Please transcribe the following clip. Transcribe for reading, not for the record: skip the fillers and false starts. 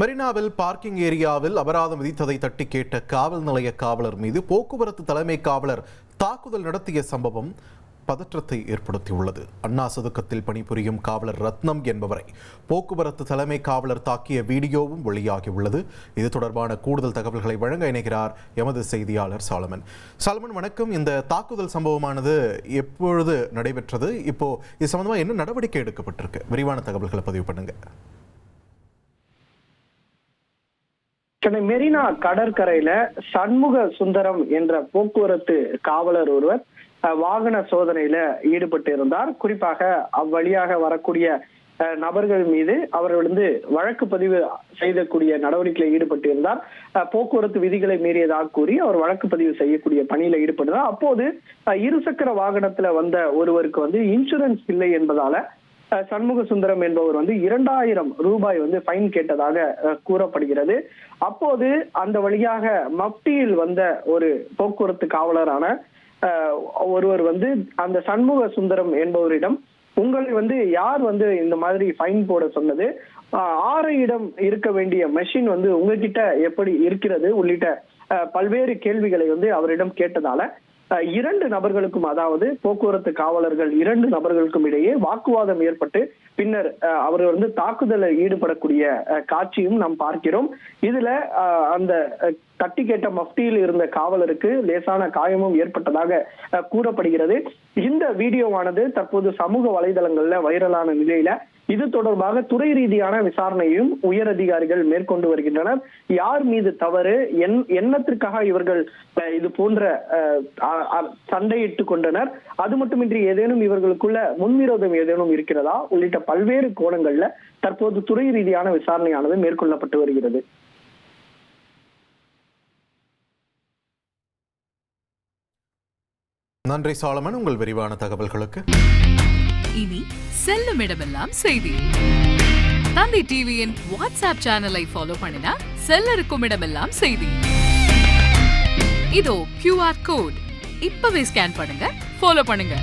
மெரினாவில் பார்க்கிங் ஏரியாவில் அபராதம் விதித்ததை தட்டி கேட்ட காவல் நிலைய காவலர் மீது போக்குவரத்து தலைமை காவலர் தாக்குதல் நடத்திய சம்பவம் பதற்றத்தை ஏற்படுத்தியுள்ளது. அண்ணா சதுக்கத்தில் பணிபுரியும் காவலர் ரத்னம் என்பவரை போக்குவரத்து தலைமை காவலர் தாக்கிய வீடியோவும் வெளியாகியுள்ளது. இது தொடர்பான கூடுதல் தகவல்களை வழங்க இணைகிறார் எமது செய்தியாளர் சாலமன். சாலமன், வணக்கம். இந்த தாக்குதல் சம்பவமானது எப்பொழுது நடைபெற்றது? இப்போ இது சம்பந்தமா என்ன நடவடிக்கை எடுக்கப்பட்டிருக்கு? விரிவான தகவல்களை பதிவு பண்ணுங்க. சென்னை மெரினா கடற்கரையில சண்முக சுந்தரம் என்ற போக்குவரத்து காவலர் ஒருவர் வாகன சோதனையில ஈடுபட்டு இருந்தார். குறிப்பாக அவ்வழியாக வரக்கூடிய நபர்கள் மீது அவர் வழக்கு பதிவு செய்யக்கூடிய நடவடிக்கையில் ஈடுபட்டு இருந்தார். போக்குவரத்து விதிகளை மீறியதாக கூறி அவர் வழக்கு பதிவு செய்யக்கூடிய பணியில ஈடுபட்டார். அப்போது இருசக்கர வாகனத்துல வந்த ஒருவருக்கு இன்சூரன்ஸ் இல்லை என்பதால சண்முக சுந்தரம் என்பவர் 2000 ரூபாய் ஃபைன் கேட்டதாக கூறப்படுகிறது. அப்போது அந்த வழியாக மப்டியில் வந்த ஒரு போக்குவரத்து காவலரான ஒருவர் அந்த சண்முக சுந்தரம் என்பவரிடம், உங்களை யார் இந்த மாதிரி ஃபைன் போட சொன்னது, ஆரையிடம் இருக்க வேண்டிய மெஷின் உங்ககிட்ட எப்படி இருக்கிறது உள்ளிட்ட பல்வேறு கேள்விகளை அவரிடம் கேட்டதால 2 நபர்களுக்கும், அதாவது போக்குவரத்து காவலர்கள் 2 நபர்களுக்கும் இடையே வாக்குவாதம் ஏற்பட்டு பின்னர் அவர் தாக்குதலில் ஈடுபடக்கூடிய காட்சியும் நாம் பார்க்கிறோம். இதுல அந்த தட்டி கேட்ட மஃப்டியில் இருந்த காவலருக்கு லேசான காயமும் ஏற்பட்டதாக கூறப்படுகிறது. இந்த வீடியோவானது தற்போது சமூக வலைதளங்கள்ல வைரலான நிலையில இது தொடர்பாக துறை ரீதியான விசாரணையும் உயர் அதிகாரிகள் மேற்கொண்டு வருகின்றனர். யார் மீது தவறு, எண்ணத்திற்காக இவர்கள் இது போன்ற சண்டையிட்டுக் கொண்டனர், அது மட்டுமின்றி ஏதேனும் இவர்களுக்குள்ள முன்விரோதம் ஏதேனும் இருக்கிறதா உள்ளிட்ட பல்வேறு கோணங்கள்ல தற்போது துறை ரீதியான விசாரணையானது மேற்கொள்ளப்பட்டு வருகிறது. நன்றி சாலமன், உங்கள் விரிவான தகவல்களுக்கு. இனி செல்லும் இடமெல்லாம் செய்தி. தந்தி டிவியின் வாட்ஸ்அப் சேனலை ஃபாலோ பண்ணினா செல்ல இருக்கும் இடமெல்லாம் செய்தி. இதோ QR கோட், இப்பவே ஸ்கேன் பண்ணுங்க, ஃபாலோ பண்ணுங்க.